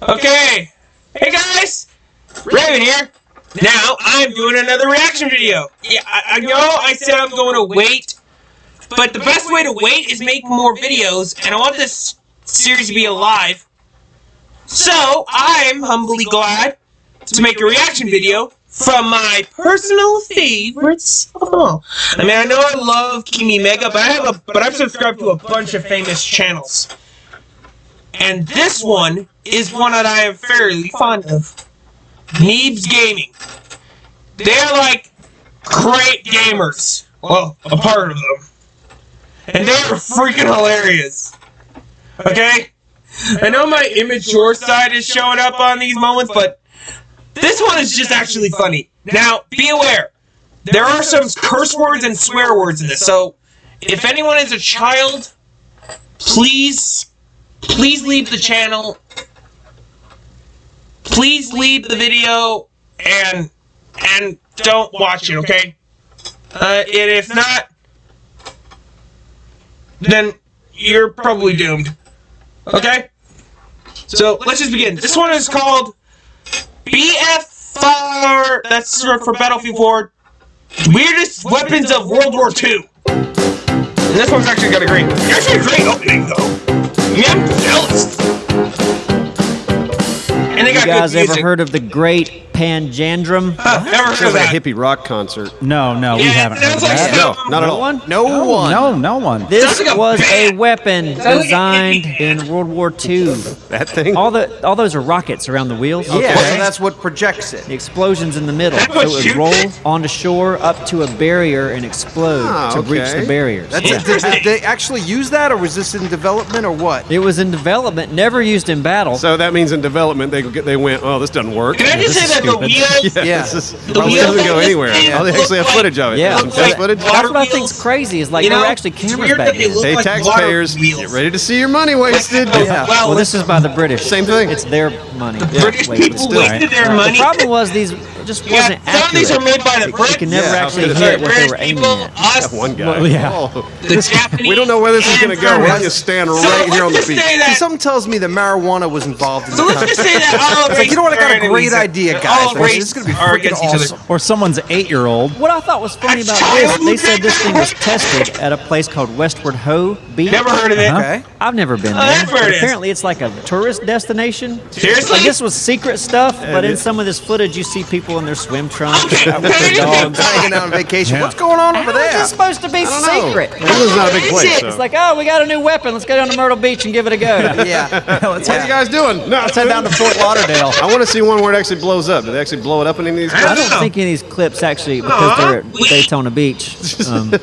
Okay. Hey guys! Raven here. Now, I'm doing another reaction video. Yeah, I know I said I'm going to wait, but the best way to wait is make more videos, and I want this series to be alive. So, I'm humbly glad to make a reaction video from my personal favorites. Oh. I mean, I know I love Kimi Mega, but I've subscribed to a bunch of famous channels. And this one is one that I am fairly fond of. Neebs Gaming. They're like great gamers. Well, a part of them. And they are freaking hilarious. Okay? I know my immature side is showing up on these moments, but this one is just actually funny. Now, be aware. There are some curse words and swear words in this, so if anyone is a child, please leave the channel. Please leave the video and don't watch it, okay? And if not, then you're probably doomed. Okay? So, let's just begin. This one is called BFR, that's short for Battlefield 4, Weirdest Weapons of World War II. And this one's actually got a great opening, though. Yeah, I'm jealous. And they got you guys good music. ever heard of the Great Panjandrum? Never heard of It's a that. hippie rock concert. No, we haven't heard of that. No, not at all. No one. This was a weapon designed in World War II. That thing? All those are rockets around the wheels. Yeah, so that's what projects it. The explosions in the middle. So it would roll onto shore up to a barrier and explode to breach the barriers. Did they actually use that, or was this in development, or what? It was in development, never used in battle. So that means in development they went, oh, this doesn't work. Can I just say that the wheels? Yeah. This probably doesn't go anywhere. Oh, they actually have footage of it. Yeah. Some test footage. That's what I think's crazy, is like there were actually cameras back then. Hey, taxpayers, get ready to see your money wasted. Yeah. Well, this is by the British. Same thing. It's their money. British people wasted their money. The problem was these just wasn't Some of accurate. these are made by the You Brits. could never Yeah, actually I was hit gonna what say, they were aiming at. Us, One guy. Well, yeah. Oh. the Japanese. We don't know where this is going to go. We're and going to stand so right here on the let's just beach. say See, that- something tells me that marijuana was involved in So the let's just concept. say that all It's like, you know what, I got a races great are- idea, guys. all This races is going to be are freaking against each other. awesome. Or someone's 8-year-old. What I thought was funny about this, they said this thing was tested at a place called Westward Ho Beach. Never heard of it. Okay. I've never been there. that's where it but is. apparently it's like a tourist destination. Seriously? Like this was secret stuff, but in some of this footage you see people in their swim trunks out with their dogs. Hanging out on vacation. Yeah. What's going on over How is there? this supposed to be secret? England's not a big place. It's like, oh, we got a new weapon. Let's go down to Myrtle Beach and give it a go. Yeah. What are you guys doing? No, Let's head down to Fort Lauderdale. I want to see one where it actually blows up. Did they actually blow it up in any of these I clips? don't think any of these clips actually, because they're at Daytona Beach.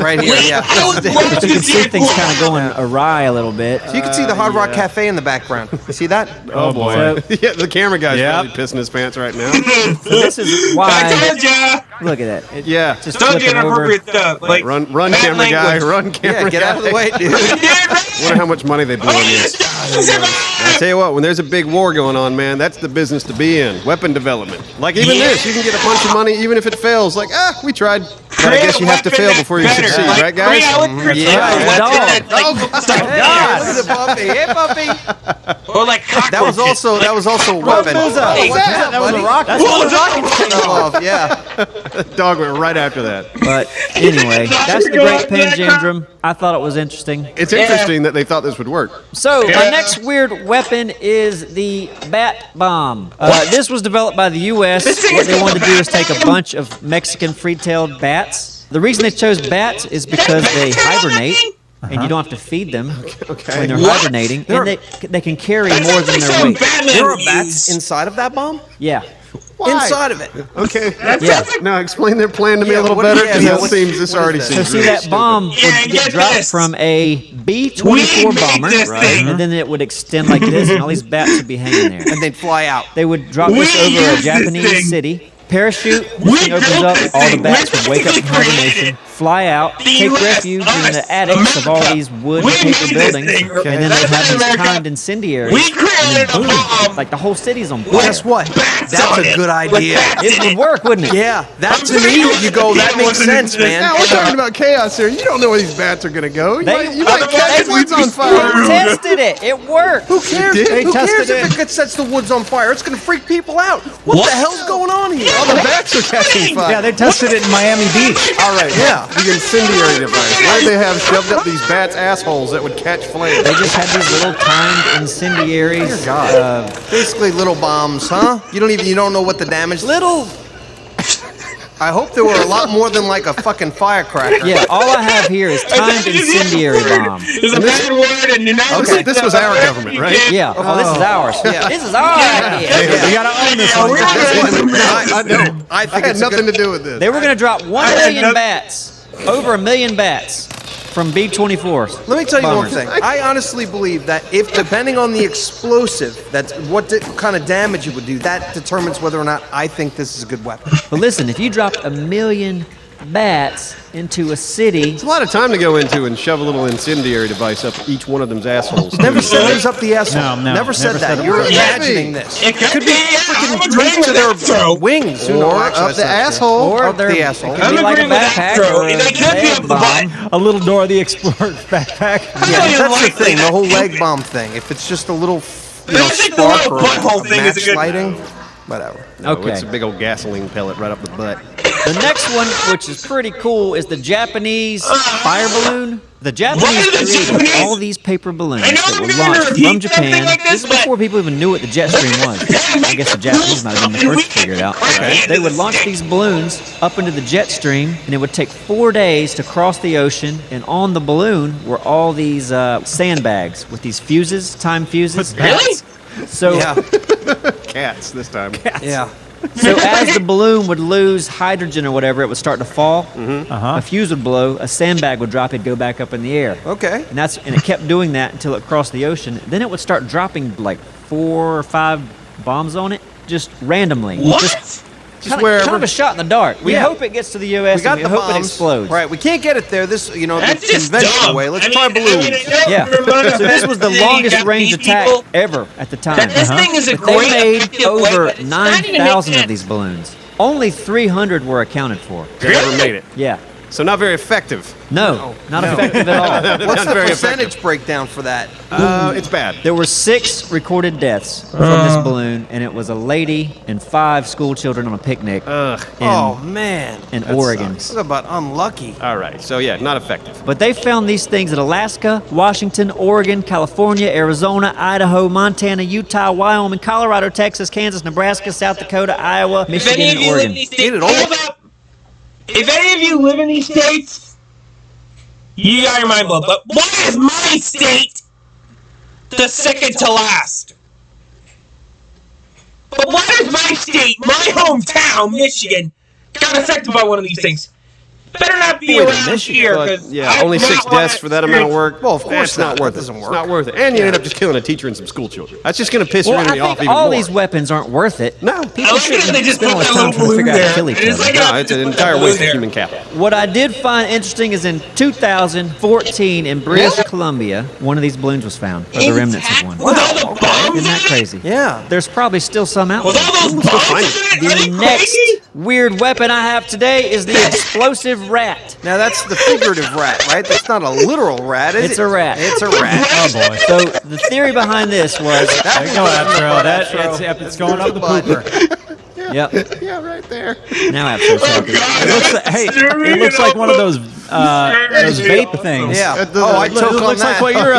Right here, yeah. I would love You to can see see it. things kind of going awry a little bit. So you can see the Hard Rock Cafe in the background. You see that? Oh, boy. So- Yeah, the camera guy's Yep. really pissing his pants right now. So this is I why. told ya. Look at that. It Yeah. just Don't do flipping over. inappropriate stuff. Like, Run, bad camera guy. language. Run, camera Yeah, get guy. out of the way, dude. Wonder how much money they blew on this. I tell you what, when there's a big war going on, man, that's the business to be in. Weapon development. Like even this, you can get a bunch of money even if it fails. Like, we tried. But I guess you have to fail before you succeed, right, guys? Dog. God, look at the puppy. Hey, puppy. Or like That was also a weapon. What's that? That was a rocket. That's what the rockets Fell off, yeah. Dog went right after that. But anyway, that's the Great Panjandrum. I thought it was interesting. It's interesting that they thought this would work. So, our next weird weapon is the bat bomb. This was developed by the U.S. What they wanted to do is take a bunch of Mexican free-tailed bats. The reason they chose bats is because they hibernate, and you don't have to feed them when they're hibernating, and they can carry more than their weight. There are bats inside of that bomb? Yeah. Inside of it. Okay. Yeah. Now explain their plan to me Yeah, a little what- better yeah, because yeah, that what's- seems this what is already that? So seems see, really that stupid. bomb would Yeah, get get dropped this. from a We B-24 made bomber, this thing. and then it would extend like this, and all these bats would be hanging there. And they'd fly out. They would drop this We over a used this Japanese thing. city, Parachute, this thing opens up, all the bats would wake up from hibernation, fly out, take refuge in the attics of all these wood and paper buildings, and then they'd have these timed incendiaries. And then boom, like the whole city's on fire. Well, guess what? That's a good idea. It would work, wouldn't it? Yeah, that to me, you go, that makes sense, man. Now we're talking about chaos here. You don't know where these bats are gonna go. You might catch the woods on They fire. tested it. It worked. Who cares? did? Who cares tested if it sets the woods on fire? It's gonna freak people out. What the hell's going on here? All the bats are catching fire. Yeah, they tested it in Miami Beach. All right, Yeah. the incendiary device. Where did they have shoved up these bats' assholes that would catch flames? They just had these little timed incendiaries. Basically little bombs, huh? You don't know what the damage. Little. I hope there were a lot more than like a fucking firecracker. Yeah, all I have here is timed incendiary bomb. It's a bad word, and you're not. Okay, this was our government, right? Yeah. Oh, this is ours. Yeah. This is our idea. We gotta own this one. I know. I I think had it's nothing good. to do with this. They were going to drop 1 million bats, over 1 million bats from B-24s. Let me tell you one bombers. thing. I honestly believe that if, depending on the explosive, that's kind of damage it would do, that determines whether or not I think this is a good weapon. But listen, if you dropped 1 million bats into a city, It's a lot of time to go into and shove a little incendiary device up each one of them's assholes. Never said it was up the asshole. No, Never said never that. said it You're was. imagining this. It could be Freaking to their wings. Who knows? Or Actually, up the that's not true. asshole. or Up their, the it asshole. could be like a I'm agreeing with backpack that, or a They could be up leg the bomb. A little Dora the Explorer backpack. Yeah, that's the likely thing, the that whole you- leg bomb thing. If it's just a little, I think the spark little or butthole a thing is a match good- lighting, whatever. No, Okay. it's a big old gasoline pellet right up the butt. The next one, which is pretty cool, is the Japanese fire balloon. The Japanese What are the created Japanese? all these paper balloons I know that I'm were gonna launched repeat from something Japan. like This is this, before people even knew what the jet stream was. I guess the Japanese might have been the first to figure it out. Okay. They would launch these balloons up into the jet stream, and it would take 4 days to cross the ocean. And on the balloon were all these sandbags with these fuses, time fuses. Really? So Yeah, Cats this time. yeah. So as the balloon would lose hydrogen or whatever, it would start to fall. Uh-huh. A fuse would blow, a sandbag would drop, it'd go back up in the air. Okay. And it kept doing that until it crossed the ocean. Then it would start dropping like 4 or 5 bombs on it, just randomly. What? Just Kind wherever. of a shot in the dark. We Yeah. hope it gets to the U.S. We got and the we hope bombs. it explodes. Right, we can't get it there. This, the That's just conventional dumb. way. Let's I try mean, balloons. I know Yeah. everyone So this was the knows longest Japanese range attack people, ever at the time. That this thing is a But they great made effective over weapon. It's not even 9,000 making of these balloons. Only 300 were accounted for. They never made it. Yeah. So not very effective. No, not effective at all. What's the very percentage breakdown for that? It's bad. There were 6 recorded deaths from this balloon, and it was a lady and 5 school children on a picnic Ugh. Oh man, in Oregon. sucks. talk about unlucky. All right. So yeah, not effective. But they found these things in Alaska, Washington, Oregon, California, Arizona, Idaho, Montana, Utah, Wyoming, Colorado, Texas, Kansas, Nebraska, South Dakota, Iowa, If any Michigan, of and you live Oregon. in these states, hold up. If any of you live in these states, you got your mind blown. But why is my state the second to last? But why does my state, my hometown, Michigan, got affected by one of these things? Better not be Wait, around Michigan, here, But, because yeah, only 6 deaths for that amount of work. Well, of course That's not not. worth That it. doesn't It's work. not worth it. And you end up just killing a teacher and some school children. That's just going to piss Well, your I enemy off think even all more. these weapons aren't worth it. No. People I like shouldn't how they just spend put all this that time little trying to balloon figure out how there. to kill each It's other. like No, it's an entire waste of there. human capital. What I did find interesting is in 2014 in British Columbia, one of these balloons was found, or the remnants of one. With all the bombs Isn't that in it? crazy? Yeah. There's probably still some out With there. all those bombs in it? Are The they next crazy? weird weapon I have today is the explosive rat. Now that's the figurative rat, right? That's not a literal rat, is it? It's a rat. It's a rat. Oh boy. So the theory behind this was, There you go, Astro. It's going up the pooper. yep, Yeah, right there. now Abso's talking. It looks like, hey, it looks like one of those vape things. Yeah. That doesn't- Oh, I it choke on looks like that. what you're.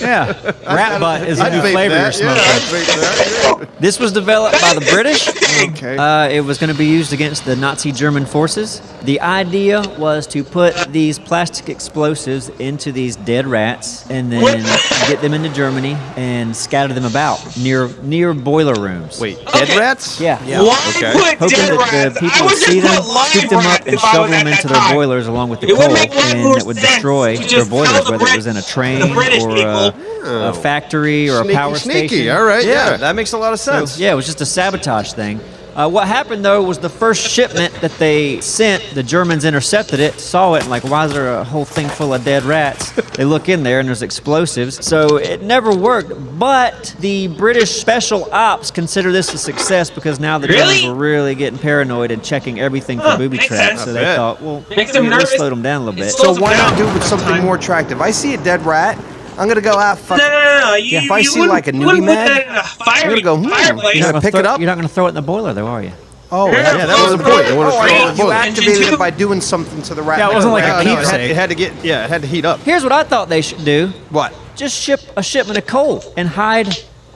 Yeah. Rat butt is a I'd new vape flavor you're that. Yeah, smoking. I'd vape that. This was developed by the British. Okay. It was going to be used against the Nazi German forces. The idea was to put these plastic explosives into these dead rats and then get them into Germany and scatter them about near boiler rooms. Wait, dead Okay. rats? Yeah. Why Okay. put Hoping dead that rats? the people I would just see them, put live scoop them up, rats and if I shovel was them at into that their time. boilers along with the It would coal, make a lot and more it would sense destroy to their just boilers, tell the whether it was in a the train British or people. a factory or a Sneaky, power sneaky. station. All right, Yeah, yeah. that makes a lot of sense. Yeah, it was just a sabotage thing. What happened, though, was the first shipment that they sent, the Germans intercepted it, saw it, and like, why is there a whole thing full of dead rats? They look in there, and there's explosives. So it never worked, but the British Special Ops consider this a success because now the Germans were really getting paranoid and checking everything for booby makes traps. sense. So they thought, well, Makes them maybe nervous. let's slow them down a little bit. Slow So why not do it with something more attractive? I see a dead rat. I'm gonna go out. Fuck. No. If I see like a nudie mag, I'm gonna go. Fireplace. You're gonna pick it up. You're not going to throw it in the boiler, though, are you? Oh, Yeah, that was the point. They wanted to throw it in the you boiler. activated it by doing something to the rat. Yeah, it wasn't like a No, keepsake. it had to get. Yeah, it had to heat up. Here's what I thought they should do. What? Just ship a shipment of coal and hide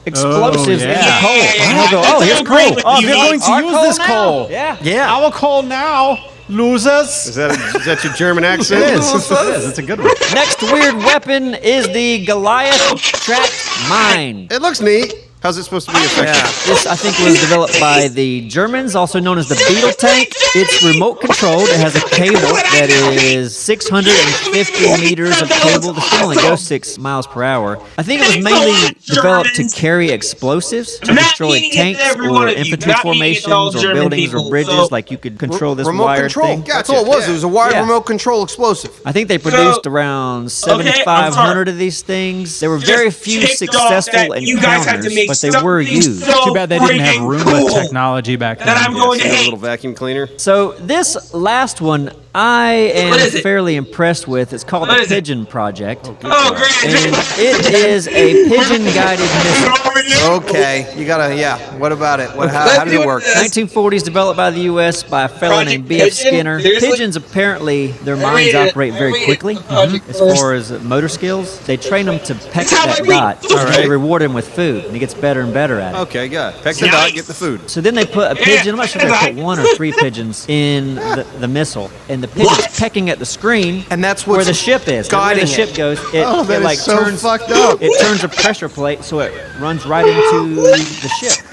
explosives in the yeah. coal. And they'll go, I oh, here's agree coal. with Oh, you. you're going to Our use this now. coal. Yeah. Yeah. Our coal now, losers. Is that your German accent? It is. It's a good one. Next weird weapon is the Goliath tracked mine. It looks neat. How's it supposed to be effective? Yeah. This, I think, was developed by the Germans, also known as the Beetle Tank. It's remote controlled. It has a cable that is 650 meters of cable. The thing only goes 6 miles per hour. I think it was mainly developed to carry explosives to Not destroy meaning it's tanks every one or of you. infantry Not meaning it's all formations or German buildings people, or bridges. so- Like you could control this remote wired control. thing. That's all it was. It was a wired Yeah. remote control explosive. I think they produced around 7,500 of these things. There were very few successful encounters, but they were used. Too bad they didn't have Roomba technology back then. That I'm going to See that hate. little vacuum cleaner. So this last one I What am is it? fairly impressed with. It's called What the is it? Pigeon Project. Oh, great. And it is a pigeon-guided missile. Okay, you gotta. Yeah. What about it? How did it work? 1940s, developed by the U.S. by a fellow Project named B.F. Pigeon? Skinner. Seriously? Pigeons, apparently, their minds read it. operate I very read it. quickly Project as first. far as motor skills. They train them to peck how at I that read. dot. All They right. reward him with food, and he gets better and better at it. Okay, got it. Peck the Nice. dot, get the food. So then they put a pigeon, I'm not sure if they put 1 or 3 pigeons in the missile. And the pigeon's What? pecking at the screen And that's where what's the ship is. And where the guiding ship it. goes, Oh, that it is like so turns fucked up. It turns a pressure plate so it runs right into the ship.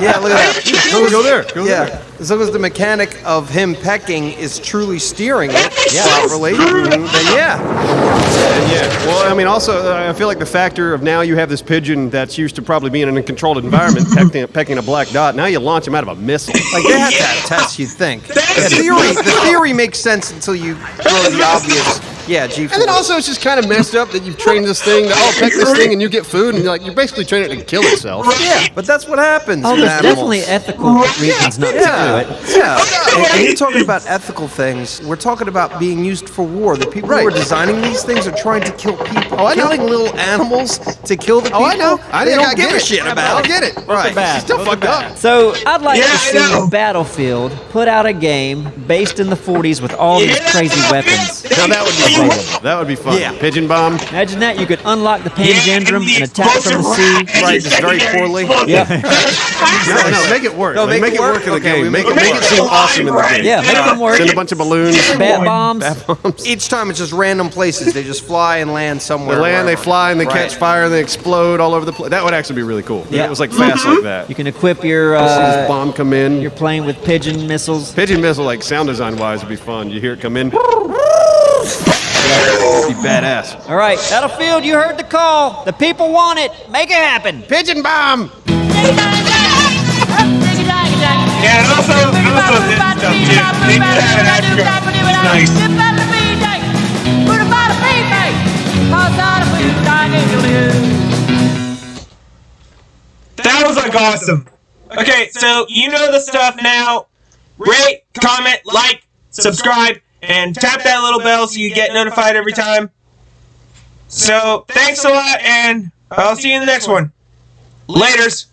Yeah, look at that. No, go there. Go there. Yeah, as long as the mechanic of him pecking is truly steering it properly, then yeah. And yeah. Well, I mean, also, I feel like the factor of now you have this pigeon that's used to probably being in a controlled environment, pecking a black dot. Now you launch him out of a missile. Like they have to have tests, you'd think. The theory makes sense until you throw the obvious. Yeah, G4. And then also, it's just kind of messed up that you've trained this thing to peck this thing and you get food, and you're basically training it to kill itself. yeah, but that's what happens. Oh, with there's animals. definitely ethical reasons not to do Yeah, it. yeah. And you're talking about ethical things. We're talking about being used for war. The people who are Right. designing these things are trying to kill people. Oh, I know. Killing little animals to kill the people. Oh, I know. They don't give get a it. shit I about. get it. Right. It's still fucked up. So I'd like Yeah, to I see know. Battlefield put out a game based in the 40s with all these crazy weapons. Now that would be fun. That would be fun. Yeah. Pigeon bomb. Imagine that, you could unlock the Pangendrum and attack from the sea. Right, just very poorly. Yeah, No, make it work. No, Like, make it work in the Okay, game. we Make make it it seem awesome in the game. yeah, make them work. Send a bunch of balloons. Bat bombs. Each time it's just random places. They just fly and land somewhere. They land, they wherever. fly, and they Right. catch fire, and they explode all over the place. That would actually be really cool. Yeah. It was like fast like that. You can equip your See this bomb come in. your plane with pigeon missiles. Pigeon missile, like sound design wise, would be fun. You hear it come in. It'd be badass. All right, Battlefield, you heard the call. The people want it. Make it happen. Pigeon bomb. Yeah, and also this stuff too. They did that extra. Nice. That was like awesome. Okay, so you know the stuff now. Rate, comment, like, subscribe, and tap that little bell so you get notified every time. So thanks a lot, and I'll see you in the next one. Laters.